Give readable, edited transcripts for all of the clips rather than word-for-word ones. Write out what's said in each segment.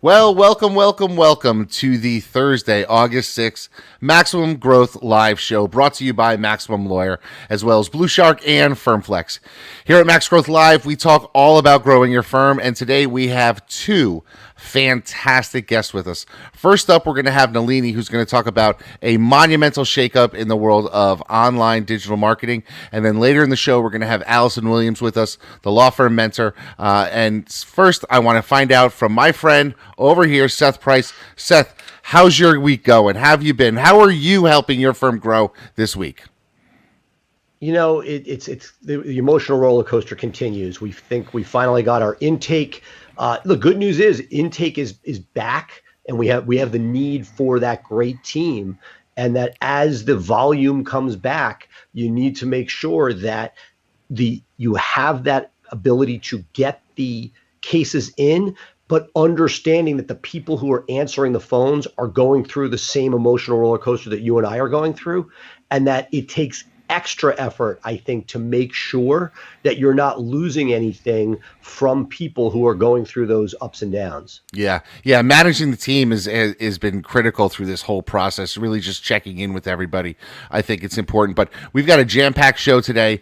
Well, welcome to the Thursday, August 6th Maximum Growth Live Show, brought to you by Maximum Lawyer, as well as Blue Shark and FirmFlex. Here at Max Growth Live, we talk all about growing your firm, and today we have two fantastic guests with us. First up, we're going to have Nalini, who's going to talk about a monumental shakeup in the world of online digital marketing. And then later in the show, we're going to have Allison Williams with us, the law firm mentor. And first, I want to find out from my friend over here, Seth Price. Seth, how's your week going? How have you been? How are you helping your firm grow this week? You know, it's the emotional roller coaster continues. We think we finally got our intake. The good news is intake is back, and we have the need for that great team, and that as the volume comes back, you need to make sure that you have that ability to get the cases in, but understanding that the people who are answering the phones are going through the same emotional roller coaster that you and I are going through, and that it takes extra effort, I think, to make sure that you're not losing anything from people who are going through those ups and downs. Yeah. Managing the team has been critical through this whole process. Really, just checking in with everybody. I think it's important. But we've got a jam-packed show today.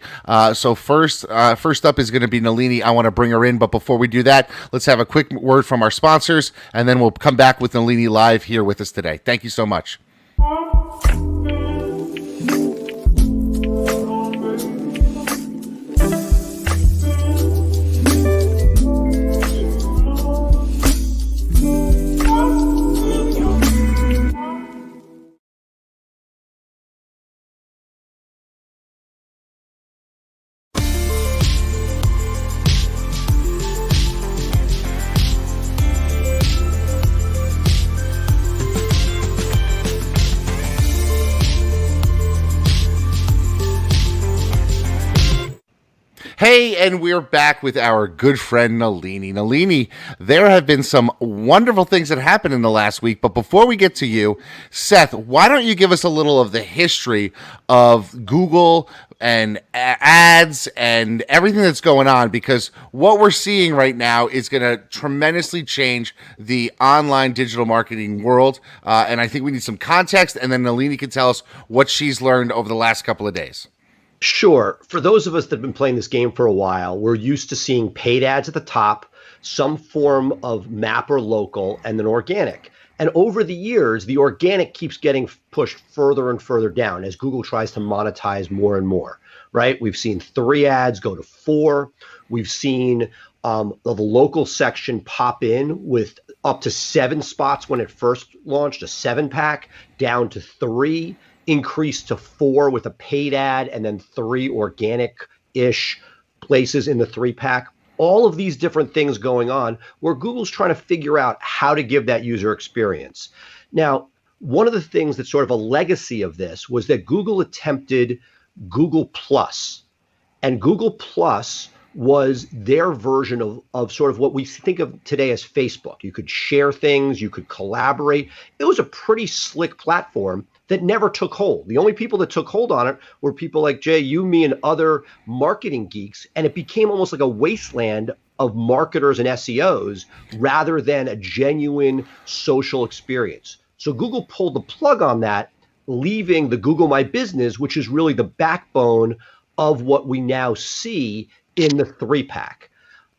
So first up is going to be Nalini. I want to bring her in, but before we do that, let's have a quick word from our sponsors, and then we'll come back with Nalini live here with us today. Thank you so much. Hey, and we're back with our good friend Nalini. Nalini, there have been some wonderful things that happened in the last week, but before we get to you, Seth, why don't you give us a little of the history of Google and ads and everything that's going on, because what we're seeing right now is going to tremendously change the online digital marketing world, and I think we need some context, and then Nalini can tell us what she's learned over the last couple of days. Sure. For those of us that have been playing this game for a while, we're used to seeing paid ads at the top, some form of map or local, and then organic. And over the years, the organic keeps getting pushed further and further down as Google tries to monetize more and more, right? We've seen 3 ads go to 4. We've seen the local section pop in with up to 7 spots when it first launched, a 7-pack, down to 3. Increased to 4 with a paid ad, and then 3 organic-ish places in the 3-pack. All of these different things going on where Google's trying to figure out how to give that user experience. Now, one of the things that's sort of a legacy of this was that Google attempted Google Plus, and Google Plus was their version of sort of what we think of today as Facebook. You could share things, you could collaborate. It was a pretty slick platform that never took hold. The only people that took hold on it were people like Jay, you, me, and other marketing geeks, and it became almost like a wasteland of marketers and SEOs rather than a genuine social experience. So Google pulled the plug on that, leaving the Google My Business, which is really the backbone of what we now see in the 3-pack.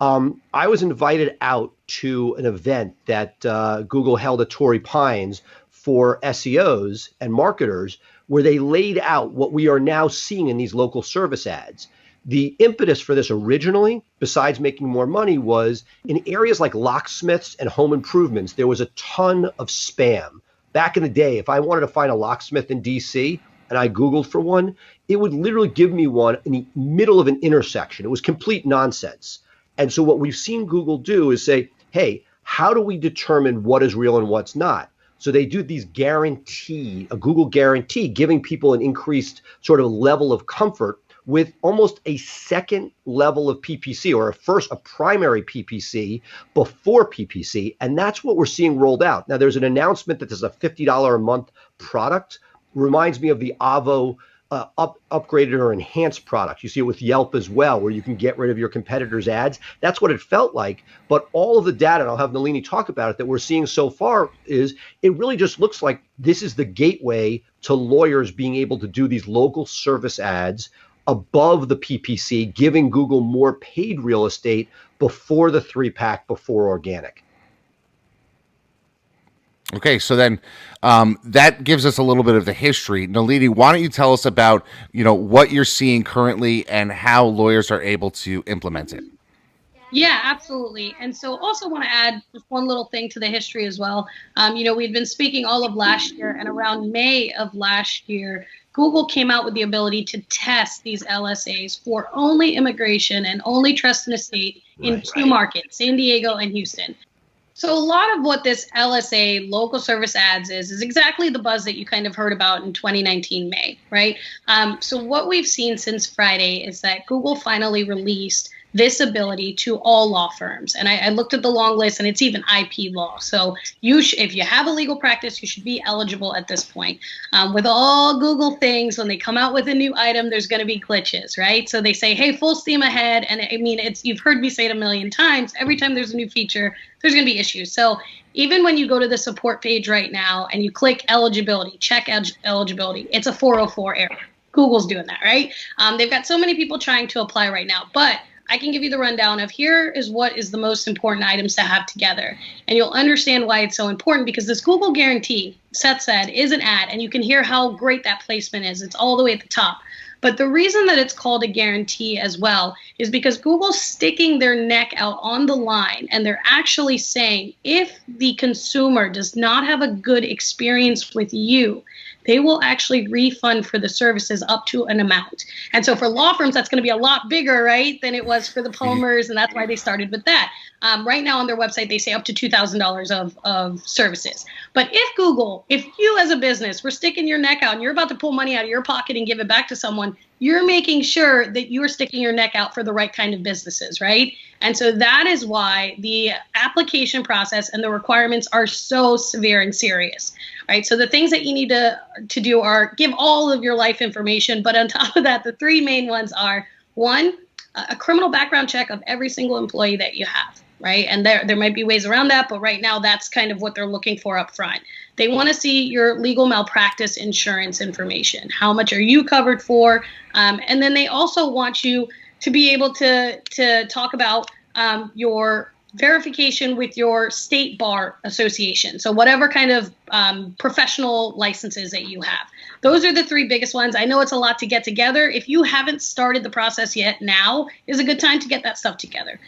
I was invited out to an event that Google held at Torrey Pines for SEOs and marketers, where they laid out what we are now seeing in these local service ads. The impetus for this originally, besides making more money, was in areas like locksmiths and home improvements, there was a ton of spam. Back in the day, if I wanted to find a locksmith in DC and I Googled for one, it would literally give me one in the middle of an intersection. It was complete nonsense. And so what we've seen Google do is say, hey, how do we determine what is real and what's not? So they do these a Google guarantee, giving people an increased sort of level of comfort with almost a second level of PPC, or a primary PPC before PPC. And that's what we're seeing rolled out. Now, there's an announcement that there's a $50 a month product. Reminds me of the Avvo upgraded or enhanced products. You see it with Yelp as well, where you can get rid of your competitors' ads. That's what it felt like. But all of the data, and I'll have Nalini talk about it, that we're seeing so far is it really just looks like this is the gateway to lawyers being able to do these local service ads above the PPC, giving Google more paid real estate before the 3-pack, before organic. Okay, so then that gives us a little bit of the history. Nalini, why don't you tell us about what you're seeing currently and how lawyers are able to implement it? Yeah, absolutely. And so also want to add just one little thing to the history as well. We'd been speaking all of last year, and around May of last year, Google came out with the ability to test these LSAs for only immigration and only trust and estate in two markets, San Diego and Houston. So a lot of what this LSA, local service ads, is exactly the buzz that you kind of heard about in 2019 May, right? So what we've seen since Friday is that Google finally released this ability to all law firms. And I looked at the long list, and it's even IP law. So if you have a legal practice, you should be eligible at this point. With all Google things, when they come out with a new item, there's going to be glitches, right? So they say, hey, full steam ahead. And I mean, you've heard me say it a million times. Every time there's a new feature, there's going to be issues. So even when you go to the support page right now and you click eligibility, check eligibility, it's a 404 error. Google's doing that, right? They've got so many people trying to apply right now, but I can give you the rundown of here is what is the most important items to have together. And you'll understand why it's so important, because this Google guarantee, Seth said, is an ad, and you can hear how great that placement is. It's all the way at the top. But the reason that it's called a guarantee as well is because Google's sticking their neck out on the line, and they're actually saying if the consumer does not have a good experience with you, they will actually refund for the services up to an amount. And so for law firms, that's going to be a lot bigger, right, than it was for the Palmers, and that's why they started with that. Right now on their website, they say up to $2,000 of services. But if you as a business were sticking your neck out and you're about to pull money out of your pocket and give it back to someone, you're making sure that you're sticking your neck out for the right kind of businesses, right? And so that is why the application process and the requirements are so severe and serious, right? So the things that you need to do are give all of your life information. But on top of that, the three main ones are, one, a criminal background check of every single employee that you have, right? And there might be ways around that, but right now that's kind of what they're looking for up front. They want to see your legal malpractice insurance information. How much are you covered for? And then they also want you to be able to talk about your verification with your state bar association. So whatever kind of professional licenses that you have. Those are the three biggest ones. I know it's a lot to get together. If you haven't started the process yet, now is a good time to get that stuff together.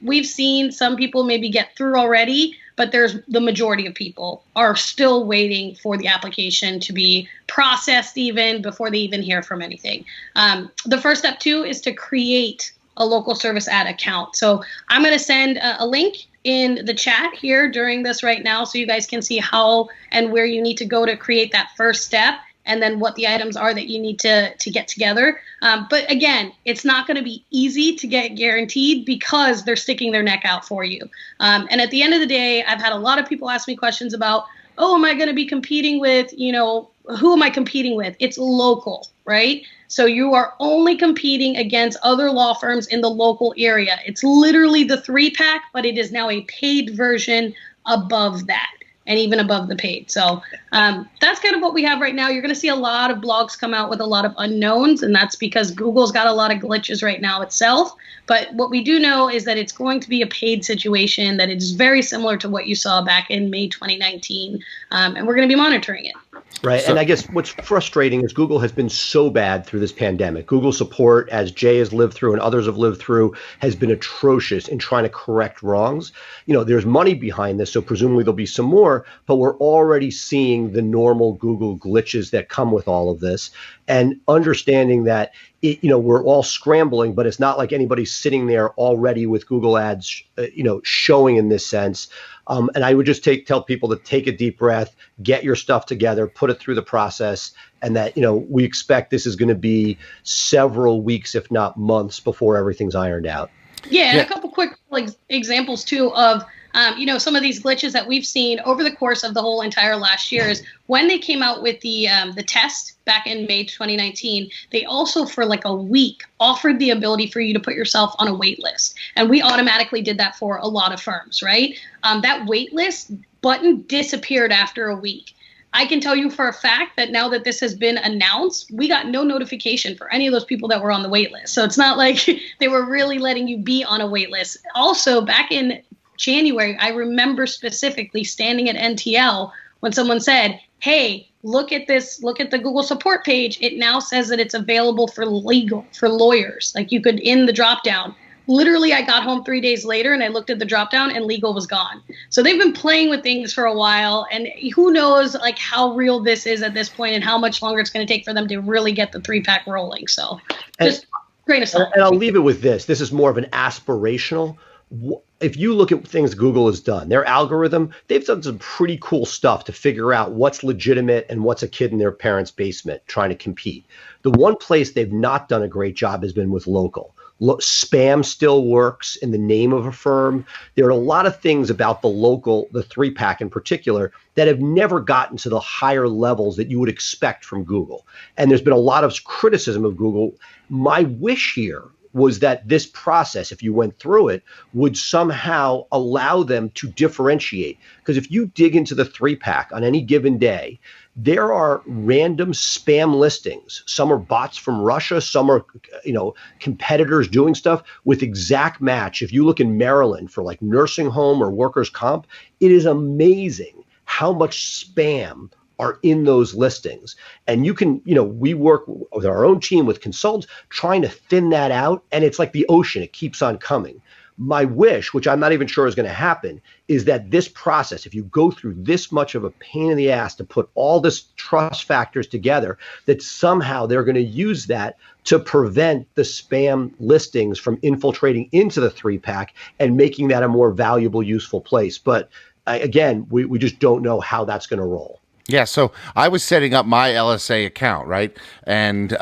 We've seen some people maybe get through already, but the majority of people are still waiting for the application to be processed even before they even hear from anything. The first step too is to create a local service ad account. So I'm going to send a link in the chat here during this right now, so you guys can see how and where you need to go to create that first step, and then what the items are that you need to get together. But again, it's not going to be easy to get guaranteed because they're sticking their neck out for you. And at the end of the day, I've had a lot of people ask me questions about, am I going to be competing with, who am I competing with? It's local, right? So you are only competing against other law firms in the local area. It's literally the 3-pack, but it is now a paid version above that, and even above the paid. So that's kind of what we have right now. You're going to see a lot of blogs come out with a lot of unknowns, and that's because Google's got a lot of glitches right now itself. But what we do know is that it's going to be a paid situation, that it's very similar to what you saw back in May 2019, and we're going to be monitoring it. Right. And I guess what's frustrating is Google has been so bad through this pandemic. Google support, as Jay has lived through and others have lived through, has been atrocious in trying to correct wrongs. There's money behind this, so presumably there'll be some more, but we're already seeing the normal Google glitches that come with all of this, and understanding that we're all scrambling, but it's not like anybody's sitting there already with Google ads, showing in this sense. And I would just tell people to take a deep breath, get your stuff together, put it through the process, and that, we expect this is going to be several weeks, if not months, before everything's ironed out. Yeah, and a couple quick examples too of some of these glitches that we've seen over the course of the whole entire last year is when they came out with the test back in May 2019, they also for like a week offered the ability for you to put yourself on a wait list. And we automatically did that for a lot of firms, right? That wait list button disappeared after a week. I can tell you for a fact that now that this has been announced, we got no notification for any of those people that were on the wait list. So it's not like they were really letting you be on a wait list. Also, back in January, I remember specifically standing at NTL when someone said, hey, look at this, look at the Google support page. It now says that it's available for lawyers. Like you could in the drop down. Literally, I got home 3 days later and I looked at the drop down and legal was gone. So they've been playing with things for a while, and who knows like how real this is at this point and how much longer it's going to take for them to really get the 3-pack rolling. So just grain of salt. And I'll leave it with this. This is more of an aspirational. If you look at things Google has done, their algorithm, they've done some pretty cool stuff to figure out what's legitimate and what's a kid in their parents' basement trying to compete. The one place they've not done a great job has been with local. Spam still works in the name of a firm. There are a lot of things about the local, the 3-pack in particular, that have never gotten to the higher levels that you would expect from Google. And there's been a lot of criticism of Google. My wish here was that this process, if you went through it, would somehow allow them to differentiate. Because if you dig into the 3-pack on any given day, there are random spam listings. Some are bots from Russia. Some are, competitors doing stuff with exact match. If you look in Maryland for like nursing home or workers' comp, it is amazing how much spam are in those listings. And you can, we work with our own team with consultants trying to thin that out. And it's like the ocean. It keeps on coming. My wish, which I'm not even sure is going to happen, is that this process, if you go through this much of a pain in the ass to put all this trust factors together, that somehow they're going to use that to prevent the spam listings from infiltrating into the 3-pack and making that a more valuable, useful place. But again, we just don't know how that's going to roll. Yeah, so I was setting up my LSA account, right? And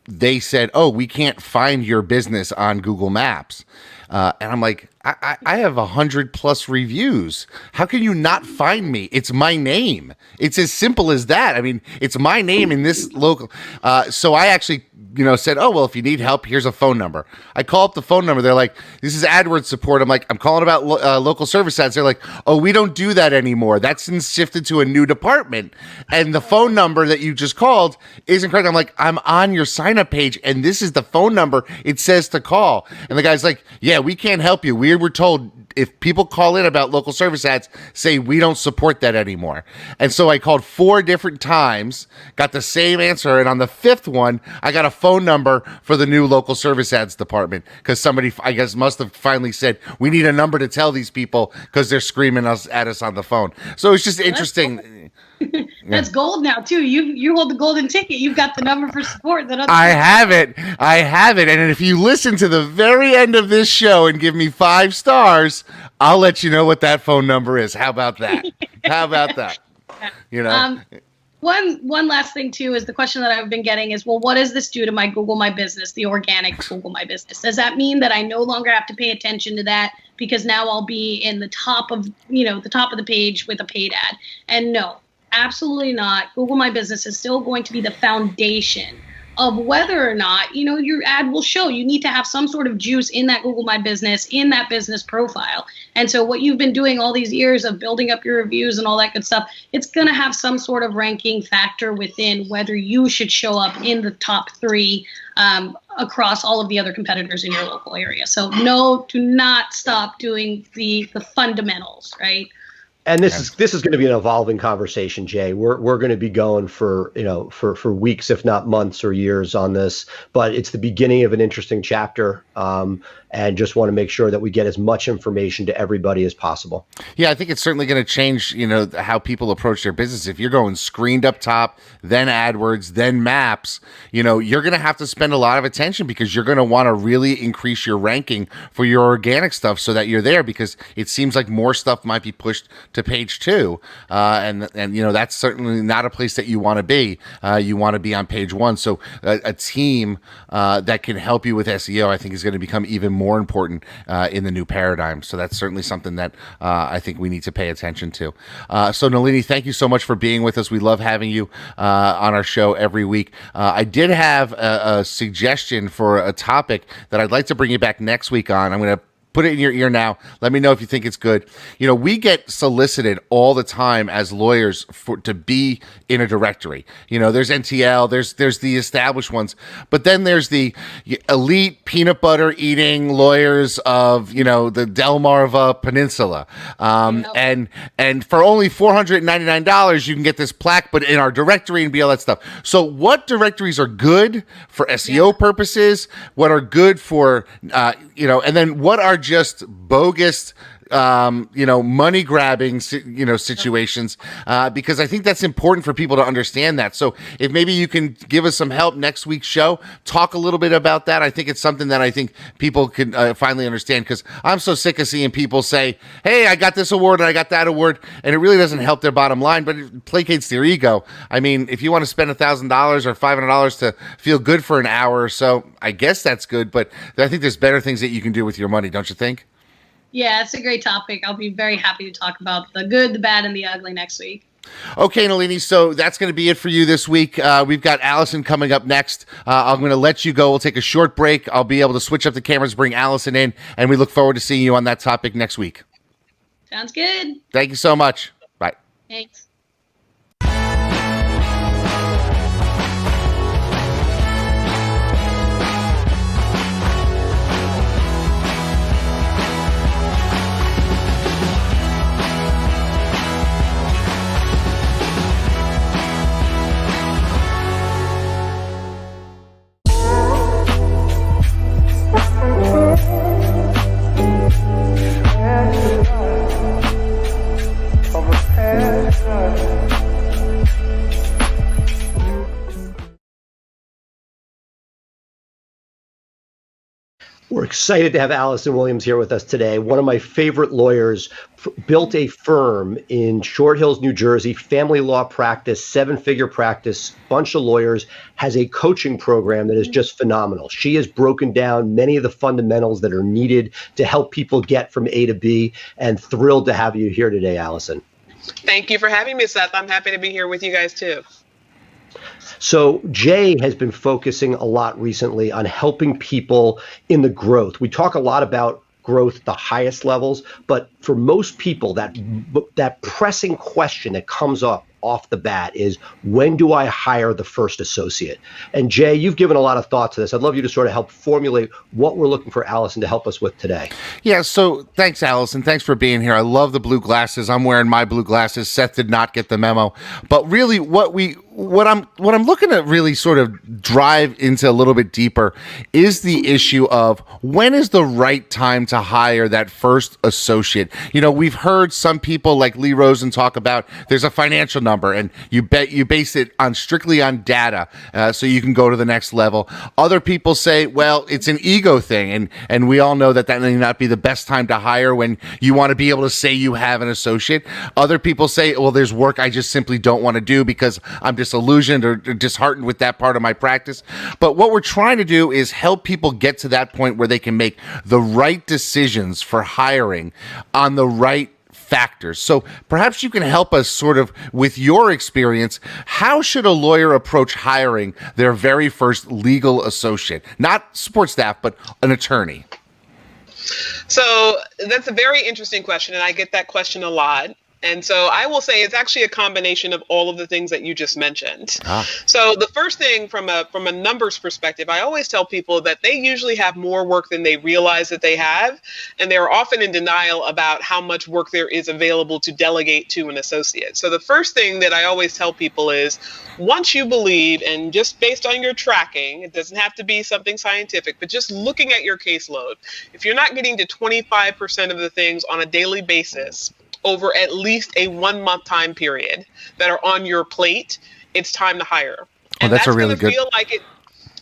they said, oh, we can't find your business on Google Maps. And I'm like, I have 100+ reviews. How can you not find me? It's my name. It's as simple as that. I mean, it's my name in this local. So I actually, said, oh, well, if you need help, here's a phone number. I call up the phone number. They're like, this is AdWords support. I'm like, I'm calling about local service ads. They're like, oh, we don't do that anymore. That's been shifted to a new department. And the phone number that you just called isn't correct. I'm like, I'm on your sign up page and this is the phone number it says to call. And the guy's like, yeah, we can't help you. We were told if people call in about local service ads, say we don't support that anymore. And so I called 4 different times, got the same answer. And on the 5th one, I got a phone number for the new local service ads department because somebody, I guess, must have finally said, we need a number to tell these people because they're screaming at us on the phone. So it's just interesting. That's gold now too. You hold the golden ticket. You've got the number for support. I have it. And if you listen to the very end of this show and give me 5 stars, I'll let you know what that phone number is. How about that? One last thing too is the question that I've been getting is, well, what does this do to my Google My Business, the organic Google My Business? Does that mean that I no longer have to pay attention to that because now I'll be in the top of the page with a paid ad? And no. Absolutely not. Google My Business is still going to be the foundation of whether or not, your ad will show. You need to have some sort of juice in that Google My Business, in that business profile. And so what you've been doing all these years of building up your reviews and all that good stuff, it's going to have some sort of ranking factor within whether you should show up in the top 3 across all of the other competitors in your local area. So no, do not stop doing the fundamentals, right? And this is going to be an evolving conversation, Jay. We're going to be going for weeks, if not months or years on this. But it's the beginning of an interesting chapter, and just want to make sure that we get as much information to everybody as possible. Yeah, I think it's certainly going to change, how people approach their business. If you're going screened up top, then AdWords, then Maps, you're going to have to spend a lot of attention because you're going to want to really increase your ranking for your organic stuff so that you're there, because it seems like more stuff might be pushed to page 2, and that's certainly not a place that you want to be. You want to be on page 1. So a team that can help you with SEO, I think, is going to become even more important in the new paradigm. So that's certainly something that I think we need to pay attention to. So Nalini, thank you so much for being with us. We love having you on our show every week. I did have a suggestion for a topic that I'd like to bring you back next week on. I'm going to put it in your ear now. Let me know if you think it's good. We get solicited all the time as lawyers to be in a directory. There's NTL, there's the established ones, but then there's the elite peanut butter eating lawyers of, the Delmarva Peninsula. And for only $499, you can get this plaque, but in our directory and be all that stuff. So what directories are good for SEO purposes? What are good for, and then what are just bogus, money grabbing, situations, because I think that's important for people to understand that. So if maybe you can give us some help next week's show, talk a little bit about that. I think it's something that I think people can finally understand, because I'm so sick of seeing people say, hey, I got this award and I got that award, and it really doesn't help their bottom line, but it placates their ego. I mean, if you want to spend $1,000 or $500 to feel good for an hour or so, I guess that's good, but I think there's better things that you can do with your money, don't you think? Yeah, it's a great topic. I'll be very happy to talk about the good, the bad, and the ugly next week. Okay, Nalini, so that's going to be it for you this week. We've got Allison coming up next. I'm going to let you go. We'll take a short break. I'll be able to switch up the cameras, bring Allison in, and we look forward to seeing you on that topic next week. Sounds good. Thank you so much. Bye. Thanks. We're excited to have Allison Williams here with us today. One of my favorite lawyers, built a firm in Short Hills, New Jersey, family law practice, 7-figure practice, bunch of lawyers, has a coaching program that is just phenomenal. She has broken down many of the fundamentals that are needed to help people get from A to B, and thrilled to have you here today, Allison. Thank you for having me, Seth. I'm happy to be here with you guys too. So Jay has been focusing a lot recently on helping people in the growth. We talk a lot about growth at the highest levels, but for most people, that pressing question that comes up off the bat is, when do I hire the first associate? And Jay, you've given a lot of thought to this. I'd love you to sort of help formulate what we're looking for Allison to help us with today. Yeah, so thanks, Allison. Thanks for being here. I love the blue glasses. I'm wearing my blue glasses. Seth did not get the memo. But really what I'm looking to really sort of drive into a little bit deeper is the issue of, when is the right time to hire that first associate? We've heard some people like Lee Rosen talk about there's a financial number and you base it strictly on data, so you can go to the next level. Other people say, well, it's an ego thing, and we all know that may not be the best time to hire when you want to be able to say you have an associate. Other people say, well, there's work I just simply don't want to do because I'm disillusioned or disheartened with that part of my practice. But what we're trying to do is help people get to that point where they can make the right decisions for hiring on the right factors. So perhaps you can help us sort of with your experience. How should a lawyer approach hiring their very first legal associate? Not support staff, but an attorney. So that's a very interesting question, and I get that question a lot. And so I will say it's actually a combination of all of the things that you just mentioned. So the first thing from a numbers perspective, I always tell people that they usually have more work than they realize that they have. And they're often in denial about how much work there is available to delegate to an associate. So the first thing that I always tell people is, once you believe, and just based on your tracking, it doesn't have to be something scientific, but just looking at your caseload, if you're not getting to 25% of the things on a daily basis over at least a 1-month time period that are on your plate, it's time to hire. And that's a really good.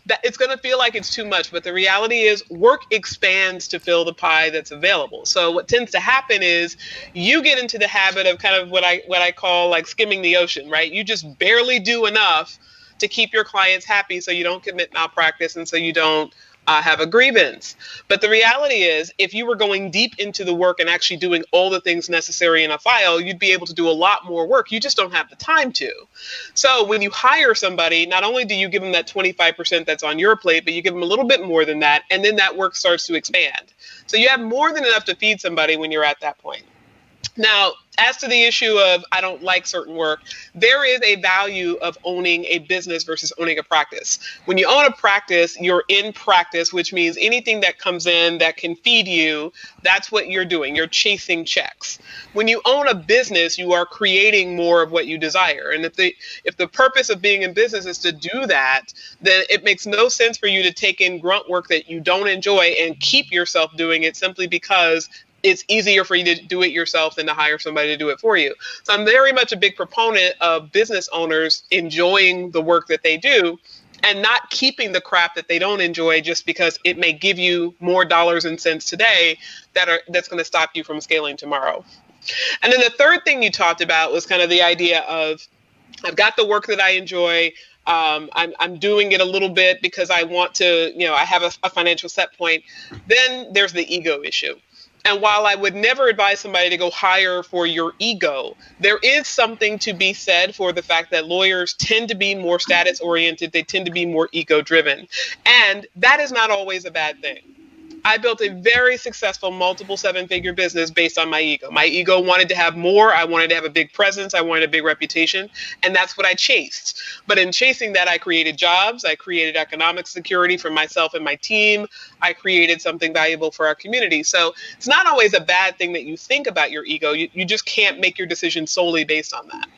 that it's going to feel like it's too much, but the reality is work expands to fill the pie that's available. So what tends to happen is you get into the habit of kind of what I call like skimming the ocean, right? You just barely do enough to keep your clients happy so you don't commit malpractice and so you don't have a grievance. But the reality is, if you were going deep into the work and actually doing all the things necessary in a file, you'd be able to do a lot more work. You just don't have the time to. So when you hire somebody, not only do you give them that 25% that's on your plate, but you give them a little bit more than that, and then that work starts to expand. So you have more than enough to feed somebody when you're at that point. Now, as to the issue of I don't like certain work, there is a value of owning a business versus owning a practice. When you own a practice, you're in practice, which means anything that comes in that can feed you, that's what you're doing. You're chasing checks. When you own a business, you are creating more of what you desire. And if the purpose of being in business is to do that, then it makes no sense for you to take in grunt work that you don't enjoy and keep yourself doing it simply because it's easier for you to do it yourself than to hire somebody to do it for you. So I'm very much a big proponent of business owners enjoying the work that they do and not keeping the crap that they don't enjoy just because it may give you more dollars and cents today that's going to stop you from scaling tomorrow. And then the third thing you talked about was kind of the idea of I've got the work that I enjoy. I'm doing it a little bit because I want to, I have a financial set point. Then there's the ego issue. And while I would never advise somebody to go hire for your ego, there is something to be said for the fact that lawyers tend to be more status oriented. They tend to be more ego driven. And that is not always a bad thing. I built a very successful multiple seven-figure business based on my ego. My ego wanted to have more. I wanted to have a big presence. I wanted a big reputation. And that's what I chased. But in chasing that, I created jobs. I created economic security for myself and my team. I created something valuable for our community. So it's not always a bad thing that you think about your ego. You just can't make your decision solely based on that.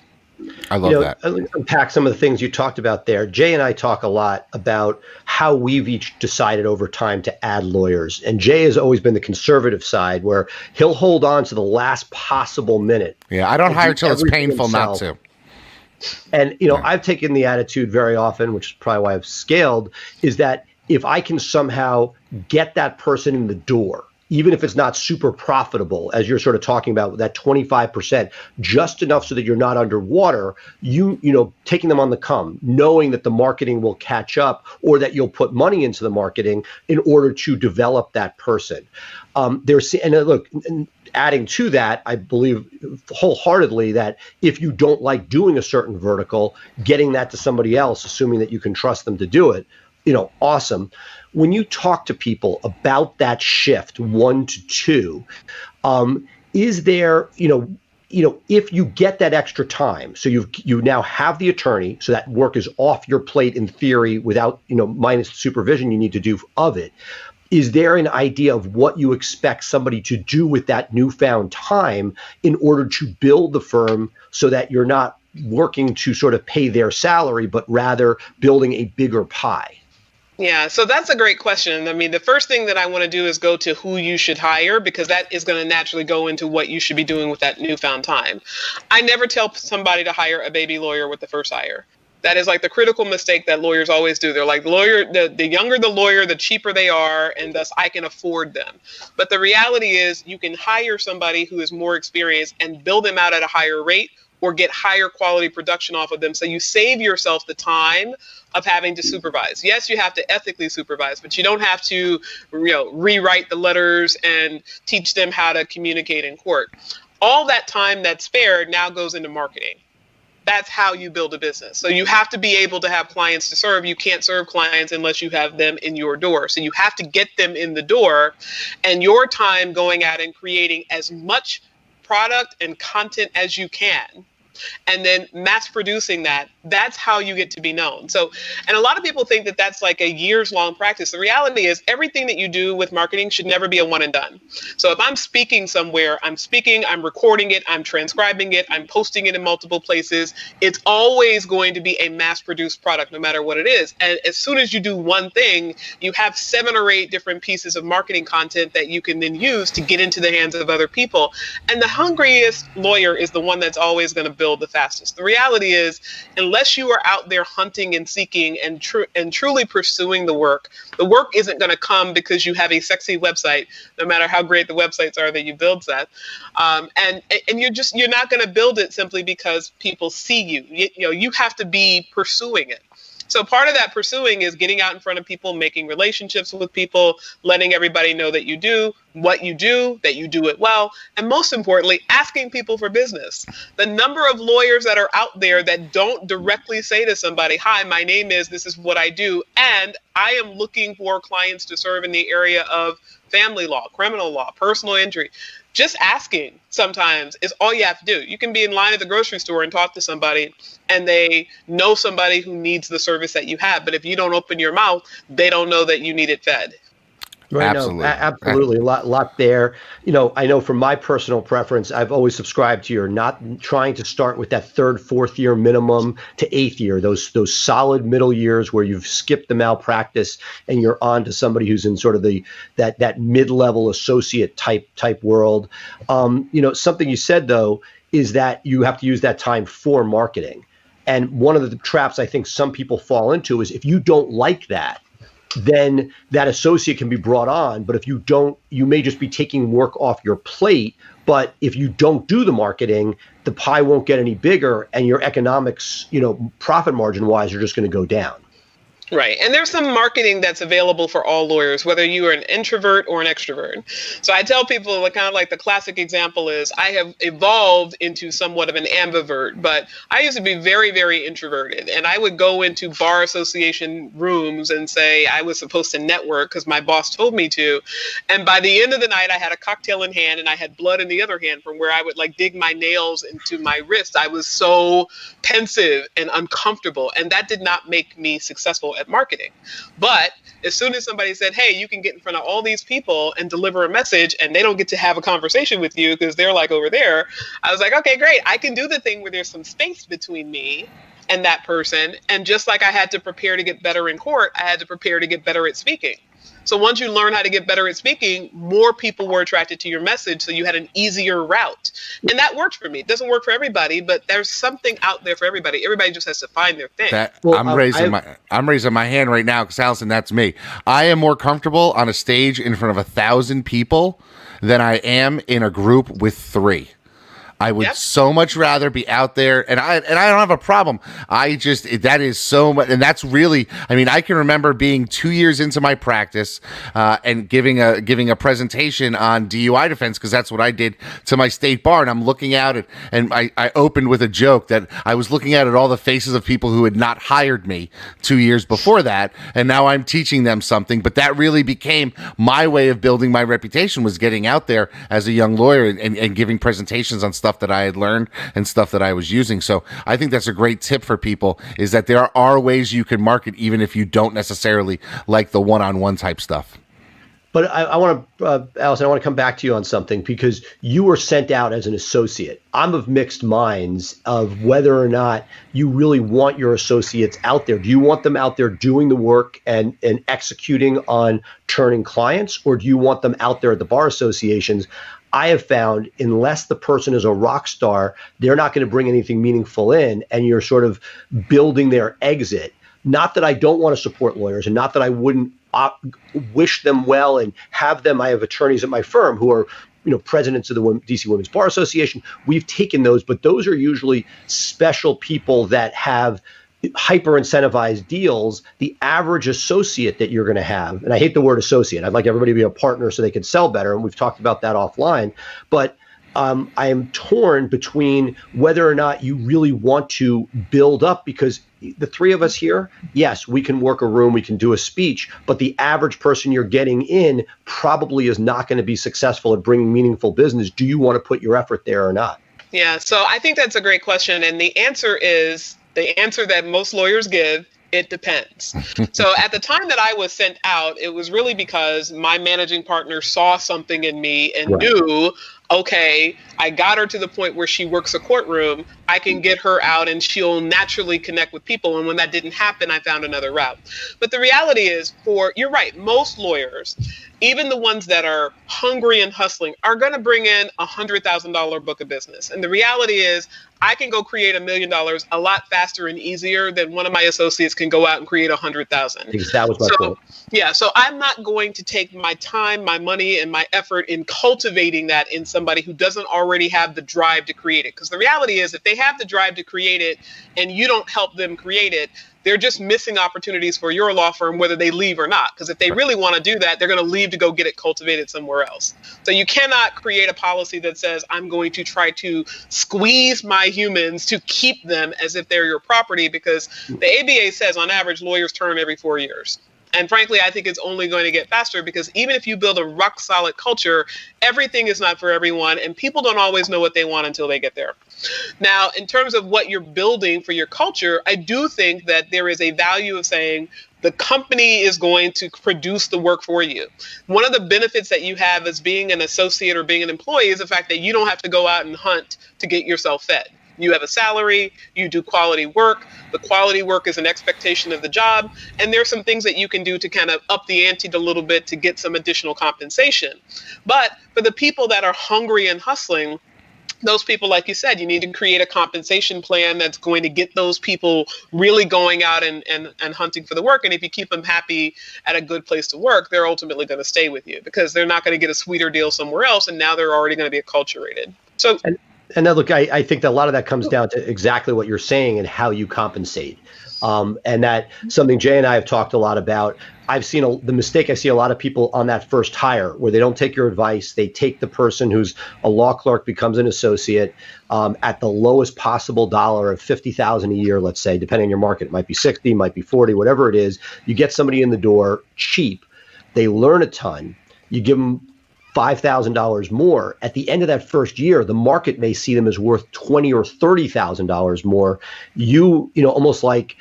I love that. Let me unpack some of the things you talked about there. Jay and I talk a lot about how we've each decided over time to add lawyers. And Jay has always been the conservative side where he'll hold on to the last possible minute. Yeah, I don't hire till it's painful not to. And, I've taken the attitude very often, which is probably why I've scaled, is that if I can somehow get that person in the door, even if it's not super profitable, as you're sort of talking about that 25%, just enough so that you're not underwater, taking them on the come, knowing that the marketing will catch up or that you'll put money into the marketing in order to develop that person. Adding to that, I believe wholeheartedly that if you don't like doing a certain vertical, getting that to somebody else, assuming that you can trust them to do it, awesome. When you talk to people about that shift 1 to 2, is there, if you get that extra time, so you now have the attorney, so that work is off your plate in theory without, minus the supervision you need to do of it. Is there an idea of what you expect somebody to do with that newfound time in order to build the firm so that you're not working to sort of pay their salary, but rather building a bigger pie? Yeah, so that's a great question. I mean, the first thing that I want to do is go to who you should hire, because that is going to naturally go into what you should be doing with that newfound time. I never tell somebody to hire a baby lawyer with the first hire. That is like the critical mistake that lawyers always do. They're like, the younger the lawyer, the cheaper they are, and thus I can afford them. But the reality is you can hire somebody who is more experienced and build them out at a higher rate or get higher quality production off of them. So you save yourself the time of having to supervise. Yes, you have to ethically supervise, but you don't have to, rewrite the letters and teach them how to communicate in court. All that time that's spared now goes into marketing. That's how you build a business. So you have to be able to have clients to serve. You can't serve clients unless you have them in your door. So you have to get them in the door, and your time going out and creating as much product and content as you can, and then mass producing that. That's how you get to be known. So, and a lot of people think that that's like a years long practice. The reality is everything that you do with marketing should never be a one and done. So if I'm speaking somewhere, I'm recording it, I'm transcribing it, I'm posting it in multiple places. It's always going to be a mass produced product, no matter what it is. And as soon as you do one thing, you have 7 or 8 different pieces of marketing content that you can then use to get into the hands of other people. And the hungriest lawyer is the one that's always going to build the fastest. The reality is, unless unless you are out there hunting and seeking and truly pursuing the work isn't going to come because you have a sexy website, no matter how great the websites are that you build, Seth. And you're not going to build it simply because people see you. You have to be pursuing it. So part of that pursuing is getting out in front of people, making relationships with people, letting everybody know that you do what you do, that you do it well, and most importantly, asking people for business. The number of lawyers that are out there that don't directly say to somebody, hi, my name is, this is what I do, and I am looking for clients to serve in the area of family law, criminal law, personal injury. Just asking sometimes is all you have to do. You can be in line at the grocery store and talk to somebody and they know somebody who needs the service that you have. But if you don't open your mouth, they don't know that you need it fed. Right, absolutely. No, absolutely. A lot there. I know from my personal preference, I've always subscribed to your not trying to start with that 3rd, 4th year minimum to 8th year, those solid middle years where you've skipped the malpractice and you're on to somebody who's in sort of that mid-level associate type world. Something you said, though, is that you have to use that time for marketing. And one of the traps I think some people fall into is if you don't like that, then that associate can be brought on. But if you don't, you may just be taking work off your plate. But if you don't do the marketing, the pie won't get any bigger and your economics, profit margin wise, are just going to go down. Right. And there's some marketing that's available for all lawyers, whether you are an introvert or an extrovert. So I tell people kind of like the classic example is I have evolved into somewhat of an ambivert, but I used to be very, very introverted. And I would go into bar association rooms and say I was supposed to network because my boss told me to. And by the end of the night, I had a cocktail in hand and I had blood in the other hand from where I would dig my nails into my wrist. I was so pensive and uncomfortable. And that did not make me successful at marketing. But as soon as somebody said, hey, you can get in front of all these people and deliver a message and they don't get to have a conversation with you because they're over there, I was like, okay, great. I can do the thing where there's some space between me and that person. And just like I had to prepare to get better in court, I had to prepare to get better at speaking. So once you learn how to get better at speaking, more people were attracted to your message. So you had an easier route. And that worked for me. It doesn't work for everybody, but there's something out there for everybody. Everybody just has to find their thing. I'm raising my hand right now because, Allison, that's me. I am more comfortable on a stage in front of 1,000 people than I am in a group with 3. I would so much rather be out there, and I don't have a problem. That is so much, and that's really, I can remember being 2 years into my practice and giving a presentation on DUI defense because that's what I did to my state bar, and I'm looking out at, and I opened with a joke that I was looking at all the faces of people who had not hired me 2 years before that, and now I'm teaching them something. But that really became my way of building my reputation, was getting out there as a young lawyer and giving presentations on stuff that I had learned and stuff that I was using. So I think that's a great tip for people, is that there are ways you can market even if you don't necessarily like the one-on-one type stuff. But I want to, Allison, I want to come back to you on something, because you were sent out as an associate. I'm of mixed minds of whether or not you really want your associates out there. Do you want them out there doing the work and executing on turning clients, or do you want them out there at the bar associations? I have found, unless the person is a rock star, they're not going to bring anything meaningful in, and you're sort of building their exit. Not that I don't want to support lawyers, and not that I wouldn't wish them well and have them. I have attorneys at my firm who are, presidents of the DC Women's Bar Association. We've taken those, but those are usually special people that have hyper incentivized deals. The average associate that you're going to have, and I hate the word associate, I'd like everybody to be a partner so they can sell better, and we've talked about that offline, but I am torn between whether or not you really want to build up, because the 3 of us here, yes, we can work a room, we can do a speech, but the average person you're getting in probably is not going to be successful at bringing meaningful business. Do you want to put your effort there or not? Yeah, so I think that's a great question. And the answer is the answer that most lawyers give: it depends. So at the time that I was sent out, it was really because my managing partner saw something in me and knew, okay, I got her to the point where she works a courtroom. I can get her out and she'll naturally connect with people. And when that didn't happen, I found another route. But the reality is, you're right, most lawyers, even the ones that are hungry and hustling, are going to bring in $100,000 book of business. And the reality is, I can go create $1 million a lot faster and easier than one of my associates can go out and create 100,000. Because that was my point. Yeah, so I'm not going to take my time, my money, and my effort in cultivating that in somebody who doesn't already have the drive to create it. Because the reality is, if they have the drive to create it and you don't help them create it, they're just missing opportunities for your law firm, whether they leave or not. Because if they really want to do that, they're going to leave to go get it cultivated somewhere else. So you cannot create a policy that says, I'm going to try to squeeze my humans to keep them as if they're your property, because the ABA says on average, lawyers turn every 4 years. And frankly, I think it's only going to get faster, because even if you build a rock solid culture, everything is not for everyone. And people don't always know what they want until they get there. Now, in terms of what you're building for your culture, I do think that there is a value of saying the company is going to produce the work for you. One of the benefits that you have as being an associate or being an employee is the fact that you don't have to go out and hunt to get yourself fed. You have a salary, you do quality work. The quality work is an expectation of the job. And there's some things that you can do to kind of up the ante a little bit to get some additional compensation. But for the people that are hungry and hustling, those people, like you said, you need to create a compensation plan that's going to get those people really going out and hunting for the work. And if you keep them happy at a good place to work, they're ultimately going to stay with you, because they're not going to get a sweeter deal somewhere else. And now they're already going to be acculturated. So. And now, look, I think that a lot of that comes down to exactly what you're saying and how you compensate. And that something Jay and I have talked a lot about. I've seen the mistake I see a lot of people on that first hire, where they don't take your advice. They take the person who's a law clerk, becomes an associate at the lowest possible dollar of $50,000 a year, let's say, depending on your market. It might be 60, might be 40, whatever it is. You get somebody in the door cheap. They learn a ton. You give them $5,000 more. At the end of that first year, the market may see them as worth $20,000 or $30,000 more. You almost like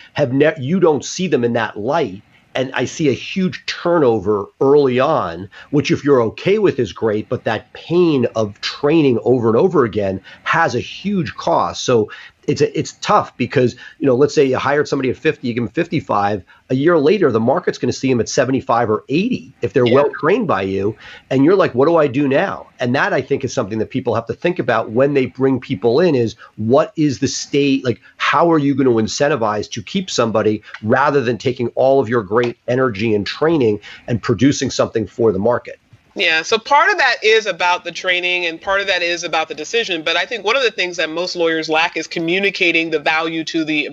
you don't see them in that light. And I see a huge turnover early on, which if you're okay with is great, but that pain of training over and over again has a huge cost. So it's tough, because, let's say you hired somebody at 50, you give them 55. A year later, the market's going to see them at 75 or 80 if they're well trained by you. And you're like, what do I do now? And that, I think, is something that people have to think about when they bring people in, is what is the state, like, how are you going to incentivize to keep somebody, rather than taking all of your great energy and training and producing something for the market? Yeah, so part of that is about the training and part of that is about the decision. But I think one of the things that most lawyers lack is communicating the value to the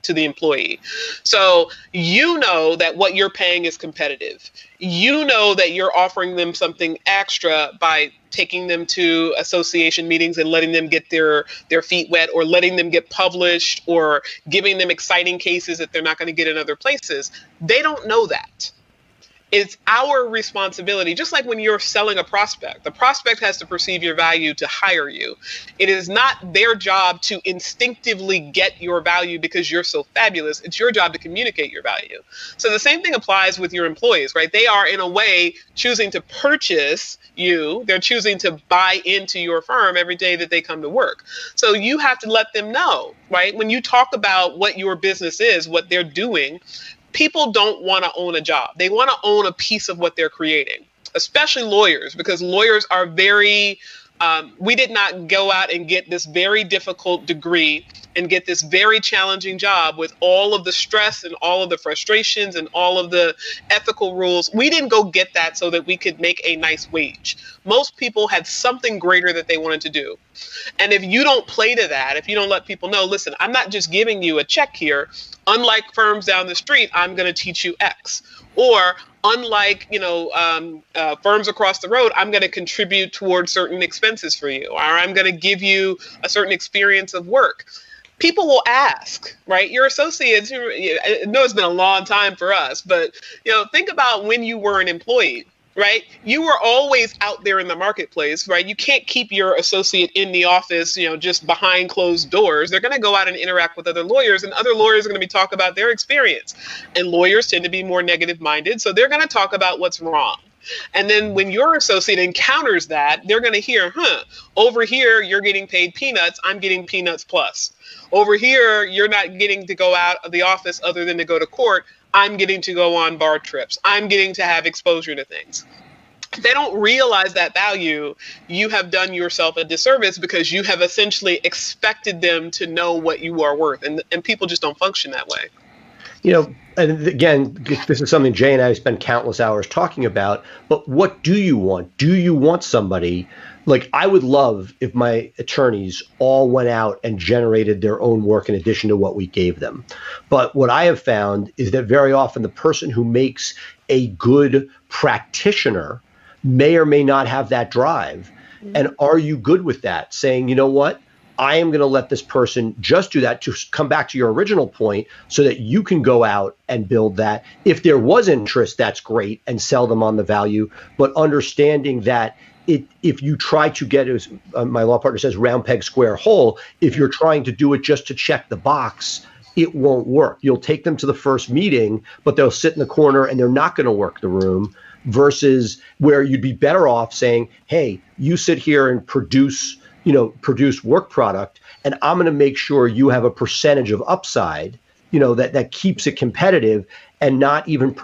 employee. So you know that what you're paying is competitive. You know that you're offering them something extra by taking them to association meetings and letting them get their feet wet, or letting them get published, or giving them exciting cases that they're not going to get in other places. They don't know that. It's our responsibility, just like when you're selling a prospect. The prospect has to perceive your value to hire you. It is not their job to instinctively get your value because you're so fabulous. It's your job to communicate your value. So the same thing applies with your employees, right? They are, in a way, choosing to purchase you. They're choosing to buy into your firm every day that they come to work. So you have to let them know, right? When you talk about what your business is, what they're doing, people don't want to own a job. They want to own a piece of what they're creating, especially lawyers, because lawyers are we did not go out and get this very difficult degree and get this very challenging job with all of the stress and all of the frustrations and all of the ethical rules. We didn't go get that so that we could make a nice wage. Most people had something greater that they wanted to do. And if you don't play to that, if you don't let people know, listen, I'm not just giving you a check here. Unlike firms down the street, I'm going to teach you X. Or unlike, firms across the road, I'm going to contribute towards certain expenses for you, or I'm going to give you a certain experience of work. People will ask, right? Your associates, I know it's been a long time for us, but think about when you were an employee, right? You were always out there in the marketplace, right? You can't keep your associate in the office, just behind closed doors. They're going to go out and interact with other lawyers, and other lawyers are going to be talking about their experience. And lawyers tend to be more negative minded, so they're going to talk about what's wrong. And then when your associate encounters that, they're going to hear, over here, you're getting paid peanuts. I'm getting peanuts plus. Over here, you're not getting to go out of the office other than to go to court. I'm getting to go on bar trips. I'm getting to have exposure to things. If they don't realize that value, you have done yourself a disservice because you have essentially expected them to know what you are worth. And people just don't function that way. And again, this is something Jay and I spend countless hours talking about, but what do you want? Do you want somebody like, I would love if my attorneys all went out and generated their own work in addition to what we gave them. But what I have found is that very often the person who makes a good practitioner may or may not have that drive. And are you good with that? Saying, you know what? I am going to let this person just do that, to come back to your original point, so that you can go out and build that. If there was interest, that's great, and sell them on the value. But understanding that if you try to get, as my law partner says, round peg, square hole, if you're trying to do it just to check the box, it won't work. You'll take them to the first meeting, but they'll sit in the corner and they're not going to work the room, versus where you'd be better off saying, hey, you sit here and produce work product, and I'm going to make sure you have a percentage of upside, that keeps it competitive, and not even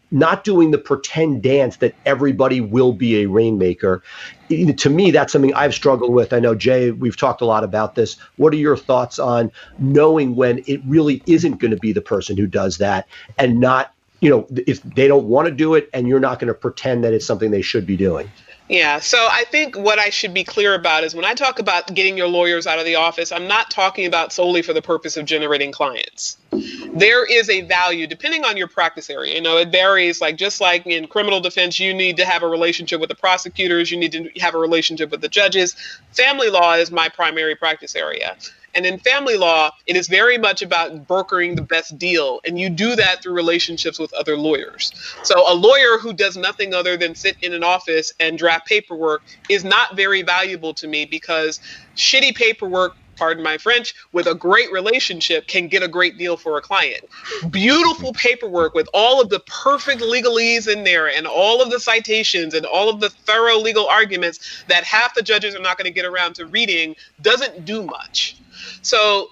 not doing the pretend dance that everybody will be a rainmaker. To me, that's something I've struggled with. I know, Jay, we've talked a lot about this. What are your thoughts on knowing when it really isn't going to be the person who does that, and not, if they don't want to do it, and you're not going to pretend that it's something they should be doing? Yeah, so I think what I should be clear about is when I talk about getting your lawyers out of the office, I'm not talking about solely for the purpose of generating clients. There is a value depending on your practice area. It varies, just like in criminal defense, you need to have a relationship with the prosecutors, you need to have a relationship with the judges. Family law is my primary practice area. And in family law, it is very much about brokering the best deal. And you do that through relationships with other lawyers. So a lawyer who does nothing other than sit in an office and draft paperwork is not very valuable to me, because shitty paperwork, pardon my French, with a great relationship can get a great deal for a client. Beautiful paperwork with all of the perfect legalese in there and all of the citations and all of the thorough legal arguments that half the judges are not going to get around to reading doesn't do much. So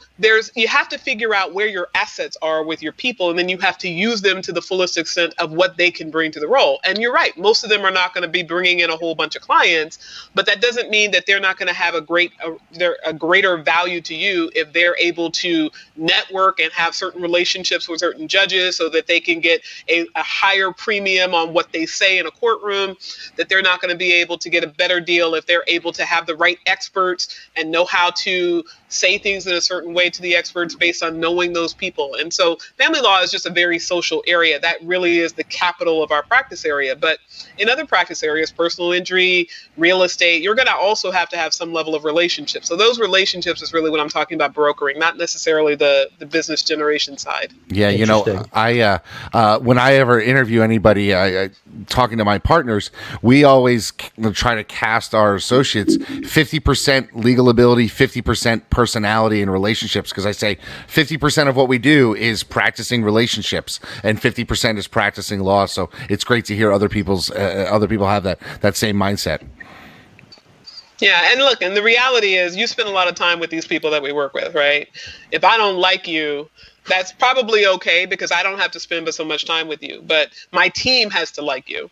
you have to figure out where your assets are with your people, and then you have to use them to the fullest extent of what they can bring to the role. And you're right, most of them are not going to be bringing in a whole bunch of clients, but that doesn't mean that they're not going to have a greater value to you if they're able to network and have certain relationships with certain judges, so that they can get a higher premium on what they say in a courtroom, that they're not going to be able to get a better deal if they're able to have the right experts and know how to say things in a certain way to the experts based on knowing those people. And so family law is just a very social area. That really is the capital of our practice area. But in other practice areas, personal injury, real estate, you're going to also have to have some level of relationship. So those relationships is really what I'm talking about brokering, not necessarily the business generation side. Yeah, when I ever interview anybody, talking to my partners, we always try to cast our associates 50% legal ability, 50% personality and relationships, because I say 50% of what we do is practicing relationships and 50% is practicing law. So it's great to hear other people have that same mindset. Yeah, and look, and the reality is you spend a lot of time with these people that we work with, right? If I don't like you, that's probably okay, because I don't have to spend so much time with you, but my team has to like you.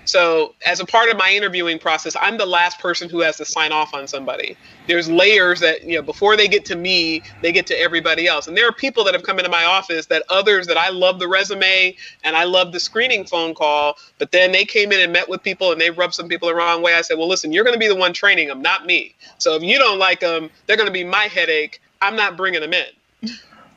So as a part of my interviewing process, I'm the last person who has to sign off on somebody. There's layers that, before they get to me, they get to everybody else. And there are people that have come into my office that I love the resume and I love the screening phone call, but then they came in and met with people and they rubbed some people the wrong way. I said, well, listen, you're going to be the one training them, not me. So if you don't like them, they're going to be my headache. I'm not bringing them in.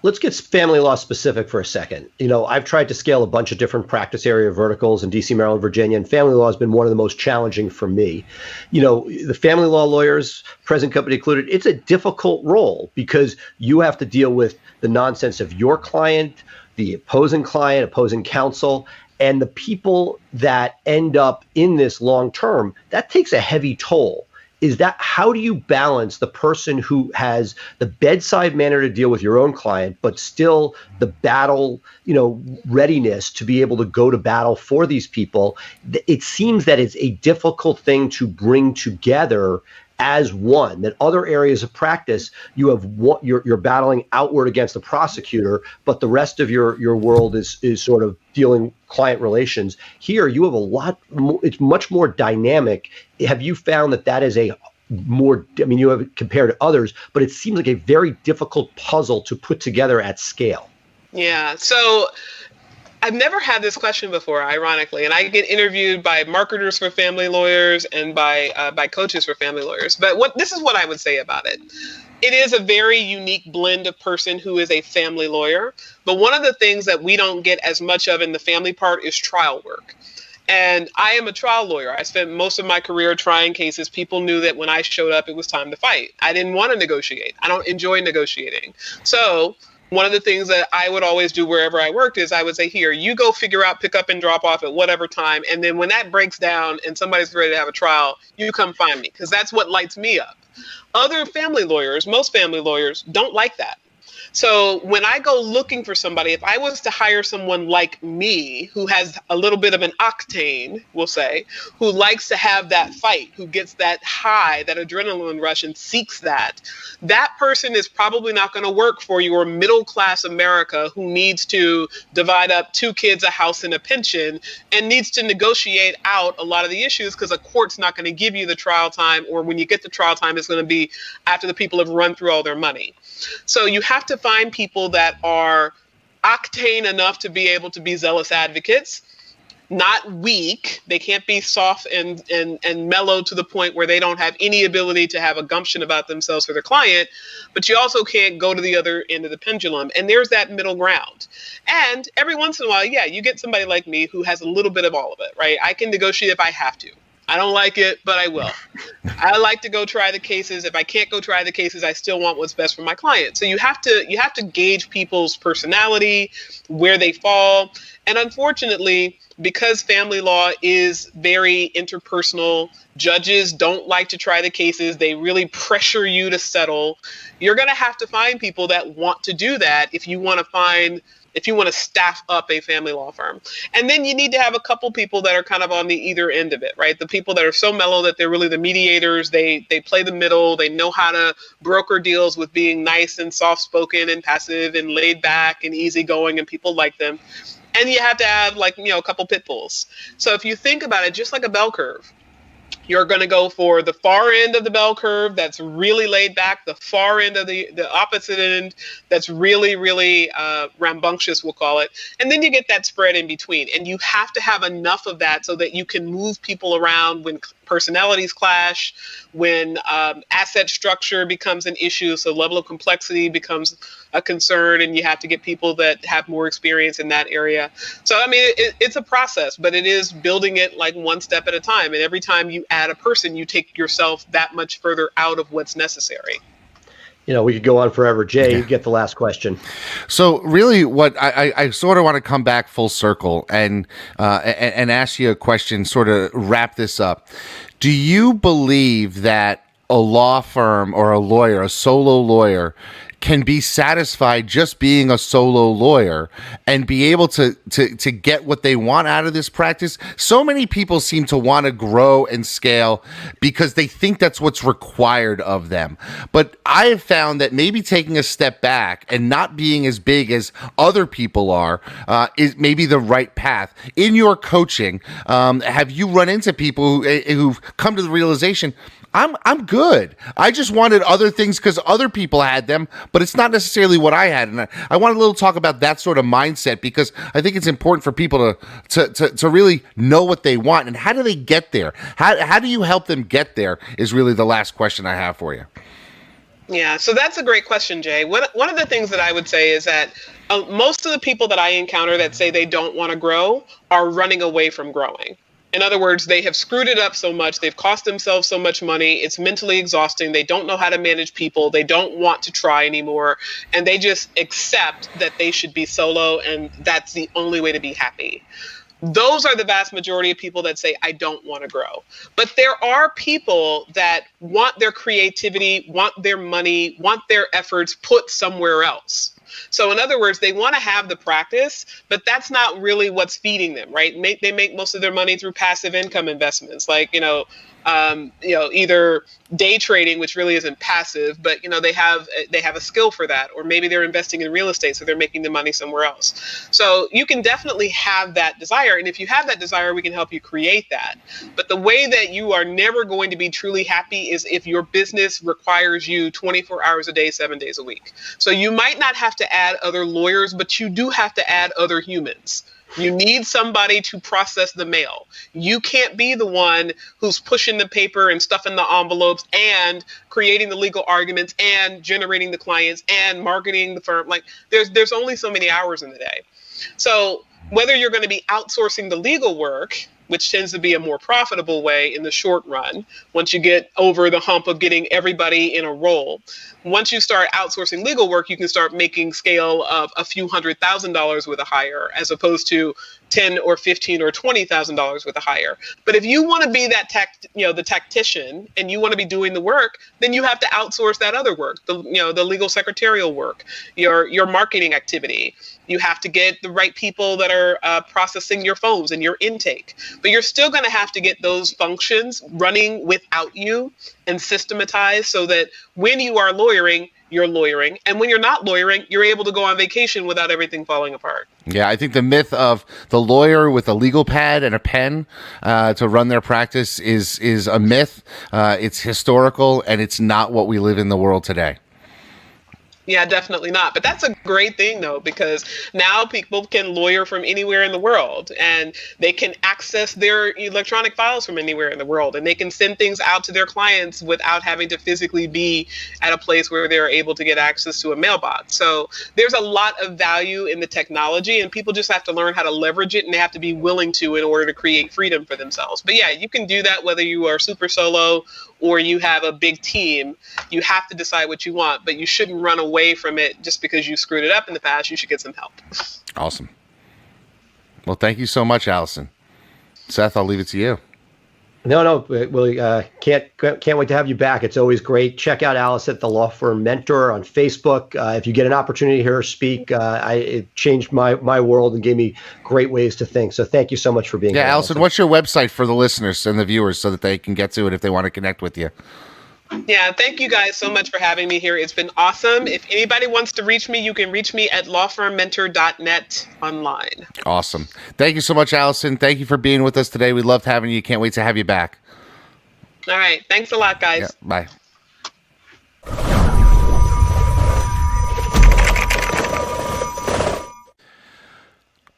Let's get family law specific for a second. I've tried to scale a bunch of different practice area verticals in DC, Maryland, Virginia, and family law has been one of the most challenging for me. The family law lawyers, present company included, it's a difficult role, because you have to deal with the nonsense of your client, the opposing counsel, and the people that end up in this long term. That takes a heavy toll. How do you balance the person who has the bedside manner to deal with your own client, but still the battle, readiness to be able to go to battle for these people? It seems that it's a difficult thing to bring together as one, that other areas of practice you have what you're battling outward against the prosecutor, but the rest of your world is sort of dealing client relations. Here you have a lot more, it's much more dynamic. Have you found that is a more, I mean, you have it compared to others, but it seems like a very difficult puzzle to put together at scale? Yeah. So I've never had this question before, ironically, and I get interviewed by marketers for family lawyers and by coaches for family lawyers. But this is what I would say about it. It is a very unique blend of person who is a family lawyer. But one of the things that we don't get as much of in the family part is trial work. And I am a trial lawyer. I spent most of my career trying cases. People knew that when I showed up, it was time to fight. I didn't want to negotiate. I don't enjoy negotiating. So one of the things that I would always do wherever I worked is I would say, here, you go figure out, pick up and drop off at whatever time. And then when that breaks down and somebody's ready to have a trial, you come find me, because that's what lights me up. Other family lawyers, most family lawyers, don't like that. So when I go looking for somebody, if I was to hire someone like me, who has a little bit of an octane, we'll say, who likes to have that fight, who gets that high, that adrenaline rush and seeks that person is probably not going to work for your middle class America who needs to divide up 2 kids, a house, and a pension, and needs to negotiate out a lot of the issues, because a court's not going to give you the trial time, or when you get the trial time, it's going to be after the people have run through all their money. So you have to find people that are octane enough to be able to be zealous advocates, not weak. They can't be soft and mellow to the point where they don't have any ability to have a gumption about themselves for their client, but you also can't go to the other end of the pendulum. And there's that middle ground. And every once in a while, yeah, you get somebody like me who has a little bit of all of it, right? I can negotiate if I have to. I don't like it, but I will. I like to go try the cases. If I can't go try the cases, I still want what's best for my client. So you have to gauge people's personality, where they fall. And unfortunately, because family law is very interpersonal, judges don't like to try the cases. They really pressure you to settle. You're going to have to find people that want to do that if you want to staff up a family law firm. And then you need to have a couple people that are kind of on the either end of it, right? The people that are so mellow that they're really the mediators. They play the middle. They know how to broker deals with being nice and soft-spoken and passive and laid back and easygoing, and people like them. And you have to have a couple pit bulls. So if you think about it, just like a bell curve, you're going to go for the far end of the bell curve that's really laid back, the far end of the opposite end that's really, really rambunctious, we'll call it. And then you get that spread in between. And you have to have enough of that so that you can move people around when personalities clash, when asset structure becomes an issue, so level of complexity becomes a concern, and you have to get people that have more experience in that area. So, I mean, it's a process, but it is building it like one step at a time. And every time you add a person, you take yourself that much further out of what's necessary. We could go on forever. Jay, you get the last question. So really what I sort of want to come back full circle and ask you a question, sort of wrap this up. Do you believe that a law firm or a lawyer, a solo lawyer, can be satisfied just being a solo lawyer and be able to get what they want out of this practice? So many people seem to want to grow and scale because they think that's what's required of them. But I have found that maybe taking a step back and not being as big as other people are is maybe the right path. In your coaching, have you run into people who've come to the realization, I'm good. I just wanted other things because other people had them, but it's not necessarily what I had. And I want a little talk about that sort of mindset, because I think it's important for people to really know what they want. And how do they get there? How do you help them get there is really the last question I have for you. Yeah, so that's a great question, Jay. One of the things that I would say is that most of the people that I encounter that say they don't want to grow are running away from growing. In other words, they have screwed it up so much. They've cost themselves so much money. It's mentally exhausting. They don't know how to manage people. They don't want to try anymore. And they just accept that they should be solo, and that's the only way to be happy. Those are the vast majority of people that say, I don't want to grow. But there are people that want their creativity, want their money, want their efforts put somewhere else. So in other words, they want to have the practice, but that's not really what's feeding them, right? They make most of their money through passive income investments, like, either day trading, which really isn't passive, but they have a skill for that, or maybe they're investing in real estate, so they're making the money somewhere else. So you can definitely have that desire, and if you have that desire, we can help you create that. But the way that you are never going to be truly happy is if your business requires you 24 hours a day, 7 days a week. So you might not have to add other lawyers, but you do have to add other humans. You need somebody to process the mail. You can't be the one who's pushing the paper and stuffing the envelopes and creating the legal arguments and generating the clients and marketing the firm. Like there's only so many hours in the day. So whether you're going to be outsourcing the legal work, which tends to be a more profitable way in the short run, once you get over the hump of getting everybody in a role. Once you start outsourcing legal work, you can start making scale of a few $100,000 with a hire, as opposed to $10 or $15 or $20,000 with a hire. But if you want to be that the tactician, and you want to be doing the work, then you have to outsource that other work, the legal secretarial work, your marketing activity. You have to get the right people that are processing your phones and your intake. But you're still going to have to get those functions running without you and systematized, so that when you are lawyering, you're lawyering. And when you're not lawyering, you're able to go on vacation without everything falling apart. Yeah, I think the myth of the lawyer with a legal pad and a pen to run their practice is a myth. It's historical, and it's not what we live in the world today. Yeah, definitely not. But that's a great thing, though, because now people can lawyer from anywhere in the world, and they can access their electronic files from anywhere in the world, and they can send things out to their clients without having to physically be at a place where they're able to get access to a mailbox. So there's a lot of value in the technology, and people just have to learn how to leverage it, and they have to be willing to in order to create freedom for themselves. But yeah, you can do that whether you are super solo or you have a big team. You have to decide what you want, but you shouldn't run away from it just because you screwed it up in the past. You should get some help. Awesome. Well, thank you so much, Allison. Seth, I'll leave it to you. No, well, can't wait to have you back. It's always great. Check out Alice at the Law Firm Mentor on Facebook. If you get an opportunity to hear her speak, it changed my world and gave me great ways to think. So thank you so much for being here. Yeah, Allison, what's your website for the listeners and the viewers so that they can get to it if they want to connect with you? Yeah, thank you guys so much for having me here. It's been awesome. If anybody wants to reach me, you can reach me at lawfirmmentor.net online. Awesome. Thank you so much, Allison. Thank you for being with us today. We loved having you. Can't wait to have you back. All right. Thanks a lot, guys. Yeah, bye.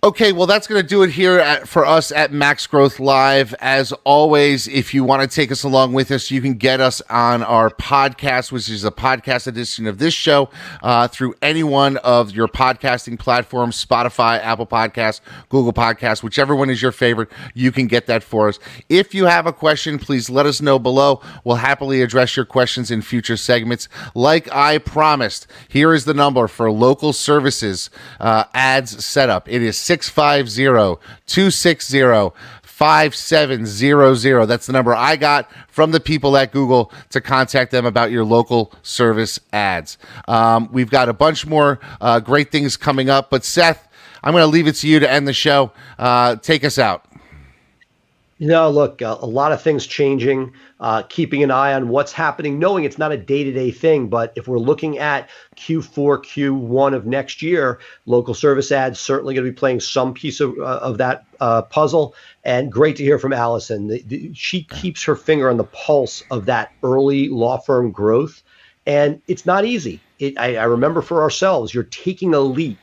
Okay, well, that's going to do it here for us at Max Growth Live. As always, if you want to take us along with us, you can get us on our podcast, which is a podcast edition of this show, through any one of your podcasting platforms, Spotify, Apple Podcasts, Google Podcasts, whichever one is your favorite, you can get that for us. If you have a question, please let us know below. We'll happily address your questions in future segments. Like I promised, here is the number for local services ads setup. It is 650-260-5700. That's the number I got from the people at Google to contact them about your local service ads. We've got a bunch more great things coming up, but Seth, I'm going to leave it to you to end the show. Take us out. Look, a lot of things changing, keeping an eye on what's happening, knowing it's not a day-to-day thing, but if we're looking at Q4, Q1 of next year, local service ads certainly going to be playing some piece of that puzzle. And great to hear from Allison. She keeps her finger on the pulse of that early law firm growth, and it's not easy. I remember for ourselves, you're taking a leap.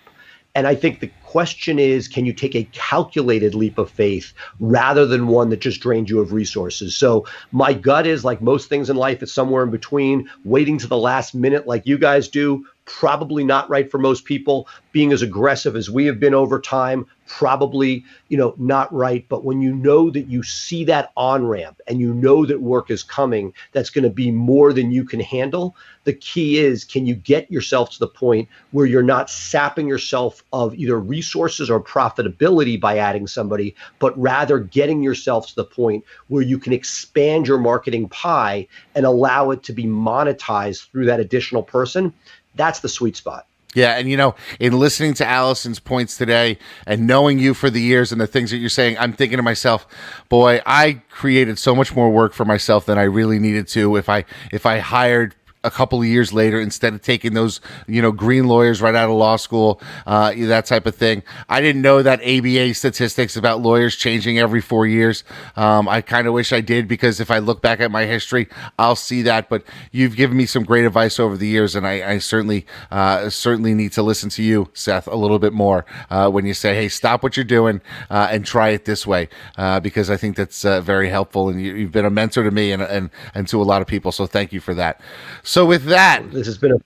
And I think the question is, can you take a calculated leap of faith rather than one that just drains you of resources? So my gut is, like most things in life, it's somewhere in between. Waiting to the last minute like you guys do, probably not right for most people. Being as aggressive as we have been over time, probably, not right. But when you know that you see that on-ramp and you know that work is coming, that's going to be more than you can handle. The key is, can you get yourself to the point where you're not sapping yourself of either resources or profitability by adding somebody, but rather getting yourself to the point where you can expand your marketing pie and allow it to be monetized through that additional person? That's the sweet spot. Yeah, and in listening to Allison's points today and knowing you for the years and the things that you're saying, I'm thinking to myself, boy, I created so much more work for myself than I really needed to if I hired a couple of years later instead of taking those green lawyers right out of law school, that type of thing. I didn't know that ABA statistics about lawyers changing every 4 years. I kind of wish I did, because if I look back at my history, I'll see that. But you've given me some great advice over the years, and I certainly need to listen to you, Seth, a little bit more when you say, hey, stop what you're doing and try it this way, because I think that's very helpful, and you've been a mentor to me and to a lot of people, so thank you for that. So with that, this has been a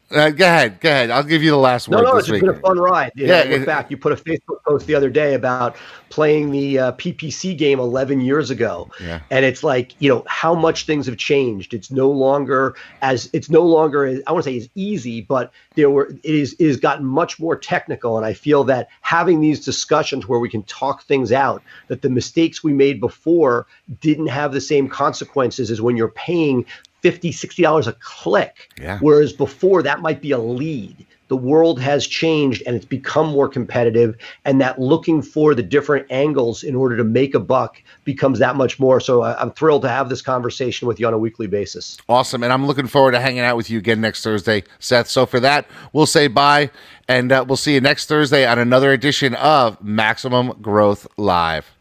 go ahead. I'll give you the last word. No, it's just been a fun ride. In fact, you put a Facebook post the other day about playing the PPC game 11 years ago, and it's like, how much things have changed. It's no longer as I want to say as easy, but it is gotten much more technical. And I feel that having these discussions where we can talk things out, that the mistakes we made before didn't have the same consequences as when you're paying $50, $60 a click. Yeah. Whereas before that might be a lead. The world has changed and it's become more competitive, and that looking for the different angles in order to make a buck becomes that much more. So I'm thrilled to have this conversation with you on a weekly basis. Awesome. And I'm looking forward to hanging out with you again next Thursday, Seth. So for that, we'll say bye, and we'll see you next Thursday on another edition of Maximum Growth Live.